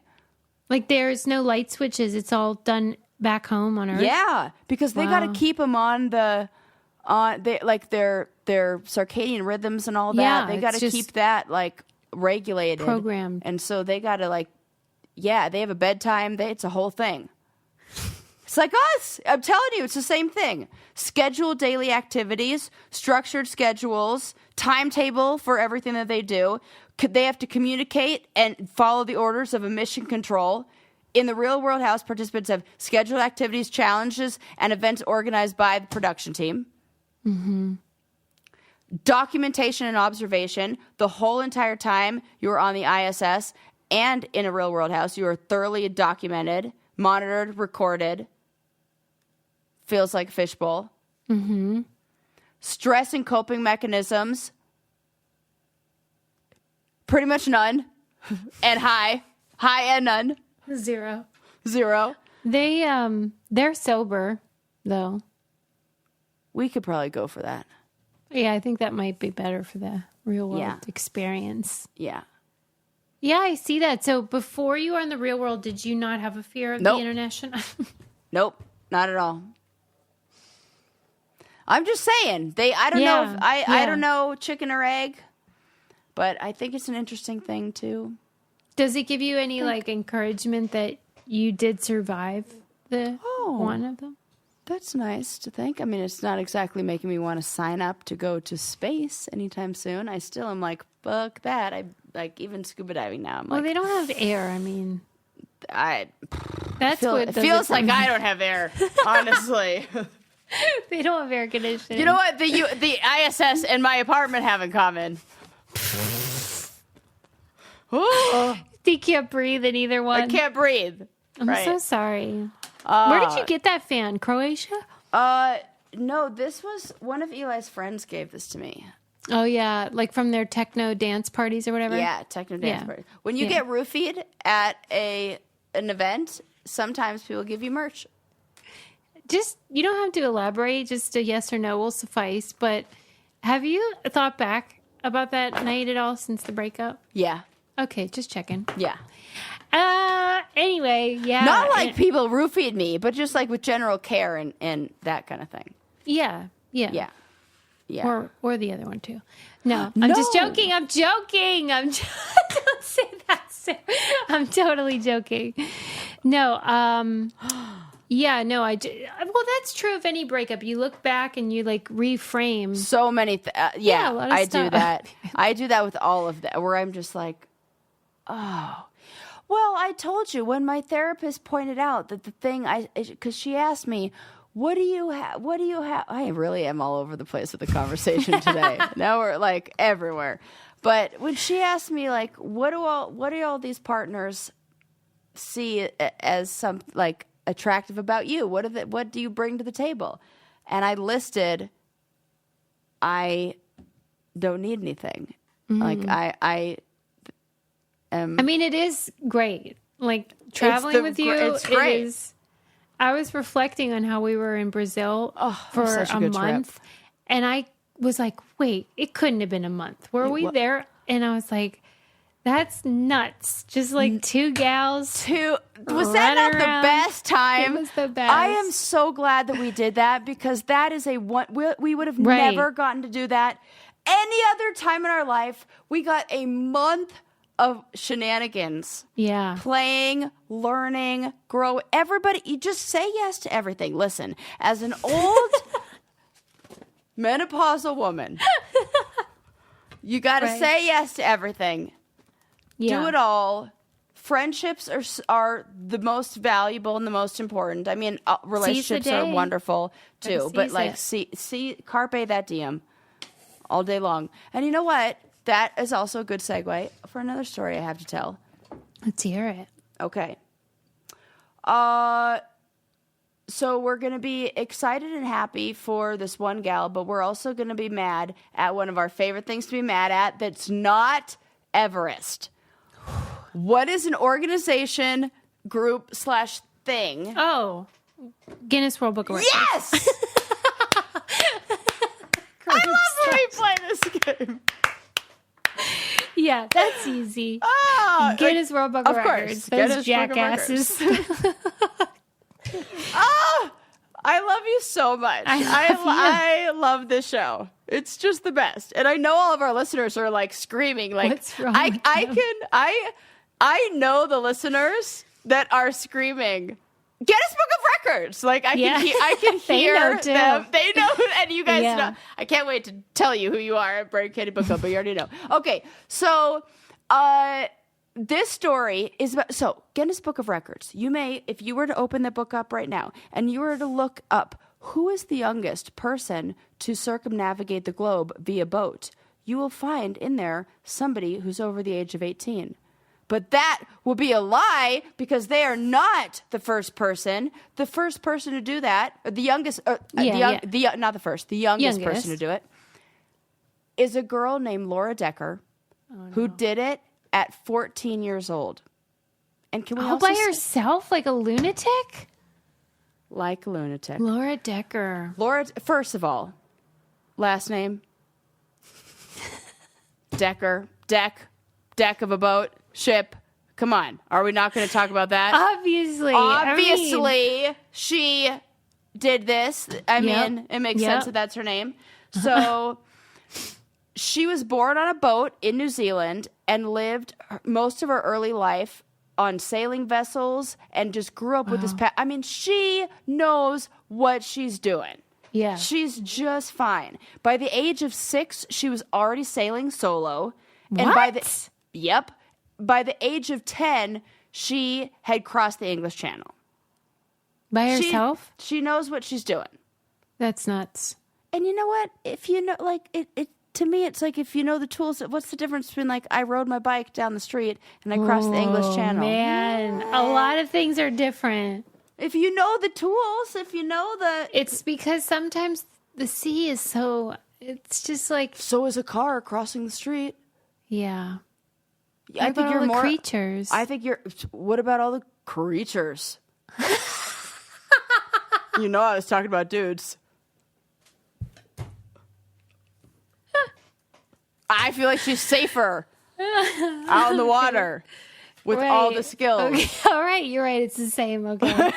A: There's no light switches. It's all done back home on Earth.
B: Yeah, because they got to keep them on their circadian rhythms and all that.
A: Yeah,
B: they got to keep that regulated,
A: programmed,
B: and so they got to they have a bedtime. It's a whole thing. It's like us. I'm telling you, it's the same thing. Scheduled daily activities, structured schedules, timetable for everything that they do. They have to communicate and follow the orders of a mission control In the real world house, participants have scheduled activities, challenges, and events organized by the production team. Mm-hmm. Documentation and observation. The whole entire time you are on the ISS and in a real world house, you are thoroughly documented, monitored, recorded. Feels like a fishbowl. Mm-hmm. Stress and coping mechanisms. Pretty much none. And high. High and none.
A: Zero.
B: They're
A: sober, though.
B: We could probably go for that.
A: Yeah, I think that might be better for the real world experience.
B: Yeah.
A: Yeah, I see that. So before you were in the real world, did you not have a fear of the international?
B: Nope, not at all. I'm just saying. I don't know. I don't know chicken or egg, but I think it's an interesting thing too.
A: Does it give you any encouragement that you did survive the one of them?
B: That's nice to think. I mean, it's not exactly making me want to sign up to go to space anytime soon. I still am like, fuck that. I even scuba diving now.
A: Well, they don't have air. I mean,
B: it feels like I don't have air, honestly.
A: They don't have air conditioning.
B: You know what the ISS and my apartment have in common?
A: You can't breathe in either one.
B: I can't breathe.
A: I'm so sorry. Where did you get that fan? Croatia?
B: No, this was one of Eli's friends gave this to me.
A: Oh, yeah. Like from their techno dance parties or whatever?
B: Yeah, techno dance parties. When you get roofied at an event, sometimes people give you merch.
A: You don't have to elaborate. Just a yes or no will suffice. But have you thought back about that night at all since the breakup?
B: Yeah.
A: Okay, just checking.
B: Yeah.
A: Anyway, yeah.
B: Not like people roofied me, but just like with general care and that kind of thing.
A: Yeah.
B: Yeah.
A: Or the other one too. No, I'm just joking. Don't say that, Sarah. I'm totally joking. No, yeah, no, well, that's true of any breakup. You look back and you reframe.
B: So many,
A: a lot of
B: I
A: stuff.
B: do that. I do that with all of that, where I'm just like, oh. Well, I told you when my therapist pointed out that the thing because she asked me, what do you have? I really am all over the place with the conversation today. Now we're everywhere. But when she asked me what do all these partners see as some attractive about you? What do you bring to the table? And I listed, I don't need anything. I
A: mean, it is great. Traveling with you,
B: it's great.
A: It is. I was reflecting on how we were in Brazil for a month, and I was like, wait, it couldn't have been a month. Were we there? And I was like, that's nuts. Just two gals.
B: Was that not the best time?
A: It was the best.
B: I am so glad that we did that because that is we would have never gotten to do that any other time in our life. We got a month of shenanigans.
A: Yeah.
B: Playing, learning, grow. Everybody, you just say yes to everything. Listen, as an old menopausal woman, you got to say yes to everything. Yeah. Do it all. Friendships are the most valuable and the most important. I mean, relationships are wonderful too, but see carpe that diem all day long. And you know what? That is also a good segue for another story I have to tell.
A: Let's hear it.
B: Okay. So we're going to be excited and happy for this one gal, but we're also going to be mad at one of our favorite things to be mad at that's not Everest. What is an organization, group / thing?
A: Oh, Guinness World Book of Records.
B: Yes! I love when we play this game.
A: Yeah, that's easy.
B: Oh,
A: Guinness World Book of Records. Those jackasses.
B: Oh, I love you so much. I love this show. It's just the best. And I know all of our listeners are screaming
A: what's wrong
B: I know the listeners that are screaming Guinness Book of Records. I can hear them. They know, and you guys know. I can't wait to tell you who you are at Brain Candy Book Club, but you already know. Okay, so this story is about, so Guinness Book of Records. You may, if you were to open the book up right now and you were to look up who is the youngest person to circumnavigate the globe via boat, you will find in there somebody who's over the age of 18. But that will be a lie because they are not the first person. The first person to do that, or the youngest, not the first, the youngest person to do it, is a girl named Laura Decker who did it at 14 years old. And can we
A: all by herself, like a lunatic?
B: Like a lunatic.
A: Laura Decker.
B: First of all, last name Decker. Deck of a boat. Ship. Come on. Are we not going to talk about that?
A: Obviously.
B: She did this. I mean, it makes sense that that's her name. So she was born on a boat in New Zealand and lived most of her early life on sailing vessels and just grew up with this I mean, she knows what she's doing.
A: Yeah.
B: She's just fine. By the age of 6, she was already sailing solo.
A: What?
B: And by the age of 10, she had crossed the English Channel.
A: By herself?
B: She knows what she's doing.
A: That's nuts.
B: And you know what? If you know, like, it to me, it's like if you know the tools, what's the difference between, like, I rode my bike down the street and I crossed the English Channel?
A: Man, a lot of things are different.
B: If you know the tools, if you know
A: It's because sometimes the sea is so, it's just like.
B: So is a car crossing the street.
A: Yeah.
B: I think you're more
A: creatures.
B: I think you're. What about all the creatures? You know, I was talking about dudes. I feel like she's safer out in the water with all the skills.
A: Okay. All right, you're right. It's the same. Okay,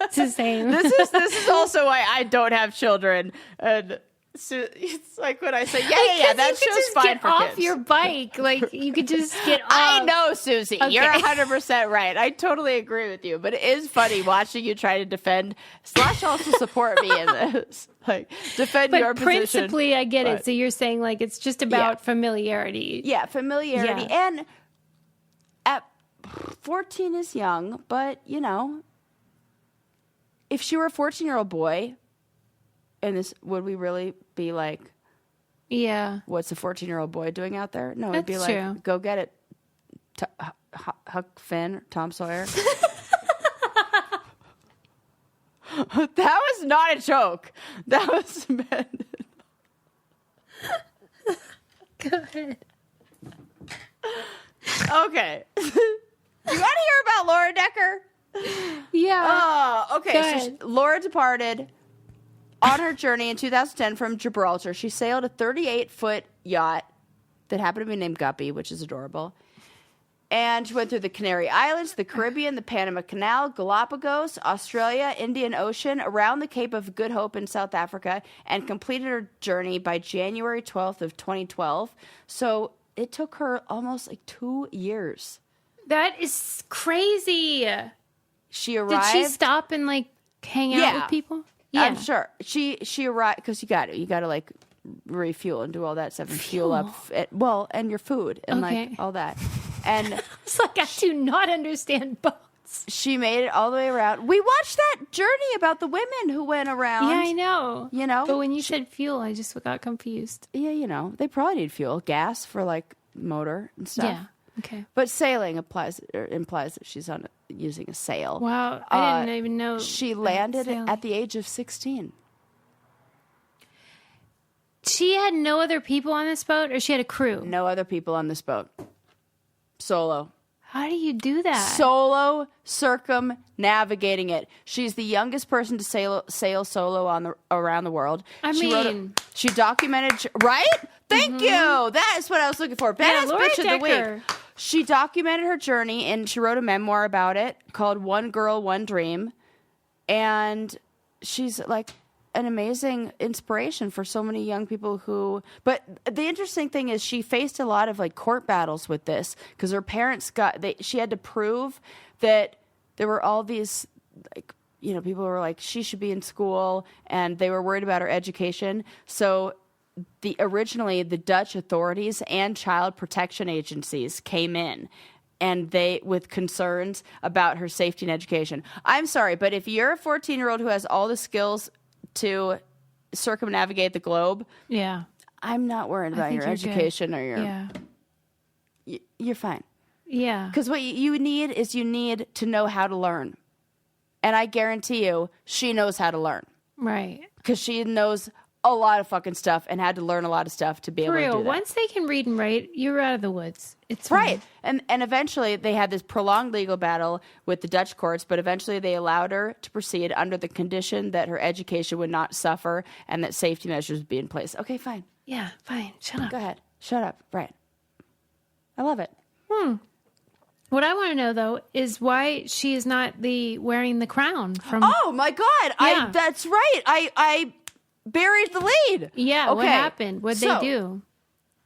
A: it's the same.
B: This is also why I don't have children. And so it's like when I say, yeah, that show's fine for kids.
A: Get off your bike. Like, you could just get off.
B: I know, Susie.
A: Okay.
B: You're 100% right. I totally agree with you. But it is funny watching you try to defend / also support me in this. Like, defend your position.
A: But principally, I get it. So you're saying, like, it's just about familiarity.
B: Yeah, familiarity. Yeah. And at 14 is young, but, you know, if she were a 14-year-old boy, and this, would we really be like,
A: yeah,
B: what's a 14-year-old boy doing out there? No, it'd
A: That's
B: be like,
A: true.
B: Go get it, Huck Finn, Tom Sawyer. That was not a joke. That was meant.
A: Go ahead.
B: Okay. You want to hear about Laura Decker?
A: Yeah.
B: Oh, okay. So Laura departed on her journey in 2010 from Gibraltar. She sailed a 38-foot yacht that happened to be named Guppy, which is adorable. And she went through the Canary Islands, the Caribbean, the Panama Canal, Galapagos, Australia, Indian Ocean, around the Cape of Good Hope in South Africa, and completed her journey by January 12th of 2012. So it took her almost like 2 years.
A: That is crazy.
B: She arrived.
A: Did she stop and like hang out with people?
B: Yeah, I'm sure. She arrived because you got to like refuel and do all that stuff and fuel up. And your food and like all that. And
A: it's like I do not understand boats.
B: She made it all the way around. We watched that journey about the women who went around.
A: Yeah, I know.
B: You know,
A: but when you said fuel, I just got confused.
B: Yeah, you know, they probably need fuel, gas for like motor and stuff.
A: Yeah. Okay.
B: But sailing implies that she's using a sail.
A: Wow, I didn't even know.
B: She landed at the age of 16.
A: She had no other people on this boat, or she had a crew?
B: No other people on this boat. Solo.
A: How do you do that?
B: Solo, circumnavigating it. She's the youngest person to sail solo around the world. She documented, right? Thank you. That is what I was looking for. Badass bitch of the week. She documented her journey and she wrote a memoir about it called One Girl, One Dream. And she's like an amazing inspiration for so many young people but the interesting thing is she faced a lot of like court battles with this because her parents she had to prove that there were all these like, you know, people were like, she should be in school and they were worried about her education. So originally the Dutch authorities and child protection agencies came in and with concerns about her safety and education. I'm sorry, but if you're a 14-year-old who has all the skills to circumnavigate the globe,
A: yeah,
B: I'm not worried about your education or your. You're fine.
A: Yeah.
B: Because what you need is to know how to learn. And I guarantee you, she knows how to learn. Right. Because she knows a lot of fucking stuff and had to learn a lot of stuff to be able to do that.
A: Once they can read and write, you're out of the woods. It's
B: right. And eventually they had this prolonged legal battle with the Dutch courts, but eventually they allowed her to proceed under the condition that her education would not suffer and that safety measures would be in place. Okay, fine.
A: Yeah, fine. Shut up.
B: Go ahead. Shut up. Right. I love it.
A: What I want to know, though, is why she is not wearing the crown from...
B: Oh, my God. Yeah. That's right. I buried the lead.
A: Yeah, okay. What happened? What'd they do?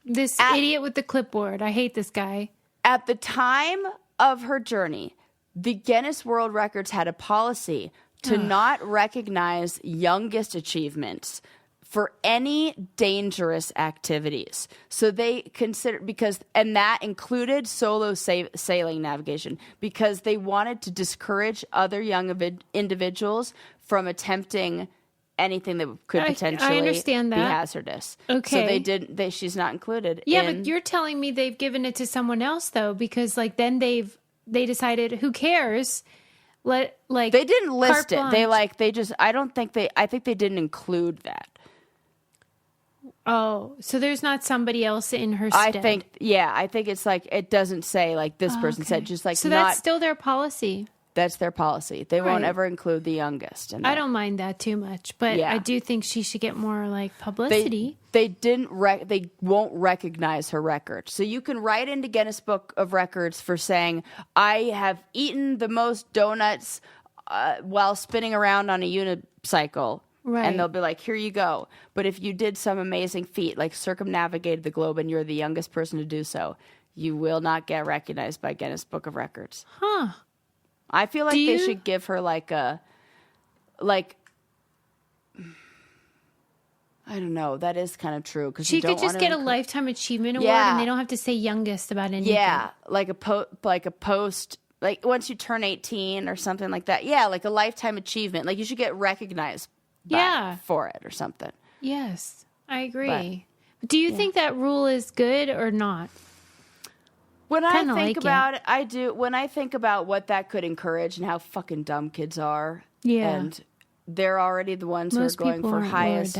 A: This idiot with the clipboard. I hate this guy.
B: At the time of her journey, the Guinness World Records had a policy to not recognize youngest achievements for any dangerous activities. So they considered, and that included solo sailing navigation, because they wanted to discourage other young individuals from attempting anything that could potentially be hazardous.
A: Okay.
B: So they didn't, she's not included.
A: Yeah, but you're telling me they've given it to someone else though, because then they decided, who cares? They
B: didn't list it. I think they didn't include that.
A: Oh, so there's not somebody else in her stead.
B: I think it's it doesn't say this person said, just
A: so that's still their policy.
B: That's their policy. They won't ever include the youngest.
A: I don't mind that too much, but I do think she should get more publicity.
B: They won't recognize her record. So you can write into Guinness Book of Records for saying, I have eaten the most donuts while spinning around on a unicycle. Right. And they'll be like, here you go. But if you did some amazing feat, like circumnavigated the globe, and you're the youngest person to do so, you will not get recognized by Guinness Book of Records.
A: Huh.
B: I feel like they should give her I don't know. That is kind of true.
A: She could just get a Lifetime Achievement Award, and they don't have to say youngest about anything.
B: Yeah, like a post... once you turn 18 or something like that. Yeah, like a lifetime achievement. You should get recognized for it or something.
A: Yes, I agree. But do you think that rule is good or not?
B: When I think about it, I do. When I think about what that could encourage and how fucking dumb kids are, and they're already the ones who are going for highest.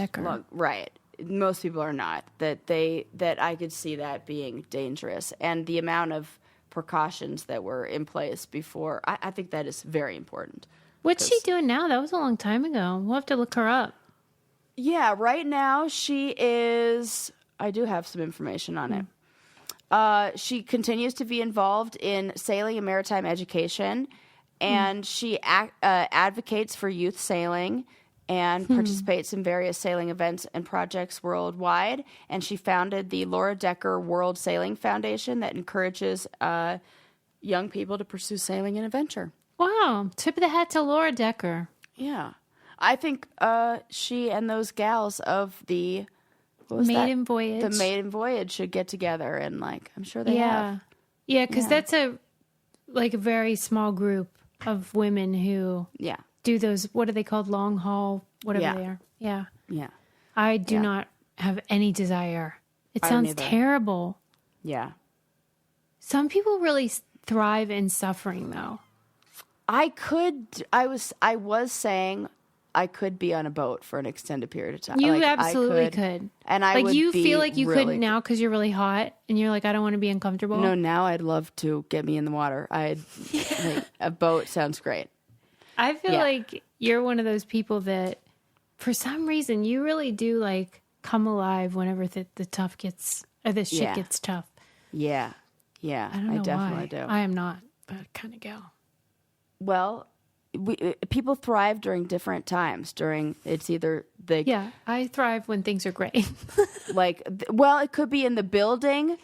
B: Right. Most people are not. That I could see that being dangerous, and the amount of precautions that were in place before. I think that is very important.
A: What's she doing now? That was a long time ago. We'll have to look her up.
B: Yeah, right now she is... I do have some information on it. She continues to be involved in sailing and maritime education, and she advocates for youth sailing and participates in various sailing events and projects worldwide. And she founded the Laura Decker World Sailing Foundation that encourages young people to pursue sailing and adventure.
A: Wow. Tip of the hat to Laura Decker.
B: Yeah. I think she and those gals of the
A: Maiden Voyage.
B: The Maiden Voyage should get together, and I'm sure they have.
A: Yeah, because that's a very small group of women who do those, what are they called? Long haul, whatever they are. Yeah.
B: Yeah.
A: I do not have any desire. It sounds terrible.
B: Yeah.
A: Some people really thrive in suffering, though.
B: I was saying I could be on a boat for an extended period of time.
A: You absolutely could.
B: And I would
A: you feel like you couldn't now because you're really hot and you're like, I don't want to be uncomfortable.
B: No, now I'd love to get me in the water. A boat sounds great.
A: I feel like you're one of those people that for some reason you really do come alive whenever the shit gets tough.
B: Yeah. Yeah. I definitely do.
A: I am not that kind of gal.
B: Well, people thrive during different times. It's either
A: I thrive when things are great.
B: It could be in the building.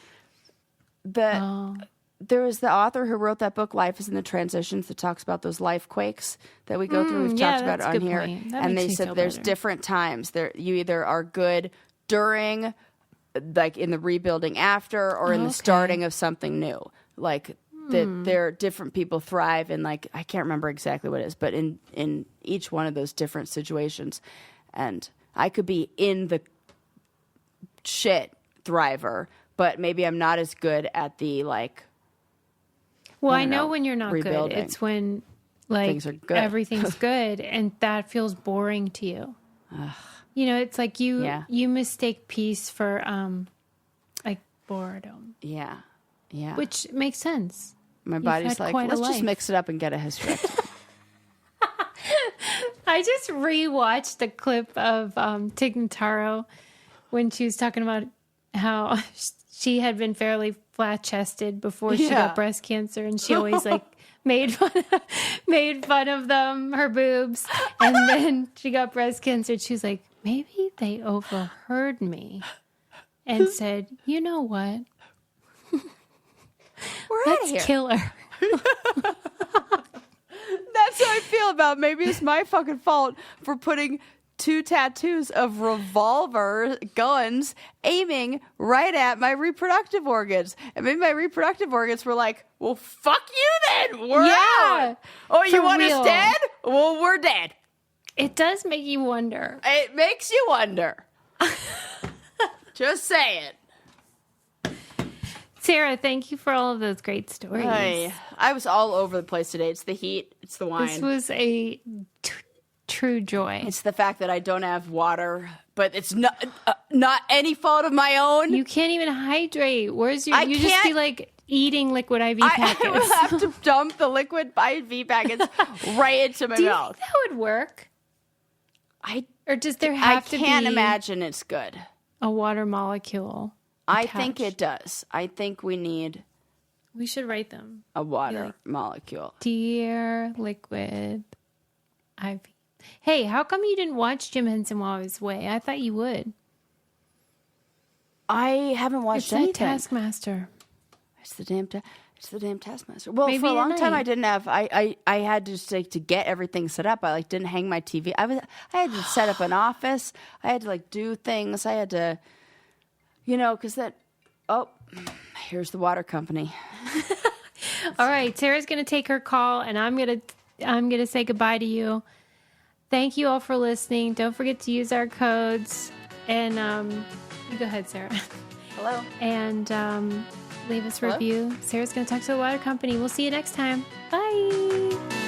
B: There was the author who wrote that book, Life is in the Transitions, that talks about those life quakes that we go through. We've talked about it on here. And they said there's different times. You either are good during, in the rebuilding after, or in the starting of something new. there different people thrive in, like, I can't remember exactly what it is, but in each one of those different situations. And I could be in the shit thriver, but maybe I'm not as good at the, like,
A: well, I know when you're not
B: rebuilding.
A: good. It's when, like,
B: Things are good.
A: Everything's good and that feels boring to you. You know, it's like you mistake peace for like boredom.
B: Yeah.
A: Which makes sense.
B: My body's like, let's just mix it up and get a hysterectomy.
A: I just rewatched the clip of Tig Notaro when she was talking about how she had been fairly flat-chested before she got breast cancer, and she always like made fun of them, her boobs, and then she got breast cancer. She was like, maybe they overheard me and said, you know what? Let's kill her.
B: That's how I feel about maybe it's my fucking fault for putting 2 tattoos of revolver guns aiming right at my reproductive organs. And maybe my reproductive organs were like, well, fuck you then. We're out. Oh, you want us dead? Well, we're dead.
A: It does make you wonder.
B: It makes you wonder. Just say it.
A: Sarah, thank you for all of those great stories.
B: I was all over the place today. It's the heat. It's the wine.
A: This was a true joy.
B: It's the fact that I don't have water, but it's not any fault of my own.
A: You can't even hydrate. Where's your? You just be like eating liquid IV packets.
B: I will have to dump the liquid IV packets right into my mouth.
A: Do you think that would work? Or does there have to be?
B: I can't imagine it's good.
A: A water molecule.
B: I think it does. I think we
A: should write them.
B: A water molecule.
A: Dear liquid IV. Hey, how come you didn't watch Jim Henson while I was away? I thought you would.
B: I haven't watched anything.
A: It's that Taskmaster.
B: It's the damn Taskmaster. Well, maybe for a long time I didn't have. I had to to get everything set up. I didn't hang my TV. I had to set up an office. I had to do things. I had to. Because here's the water company.
A: All right, Sarah's going to take her call, and I'm going to say goodbye to you. Thank you all for listening. Don't forget to use our codes. And you go ahead, Sarah.
B: Hello.
A: And leave us a review. Sarah's going to talk to the water company. We'll see you next time. Bye.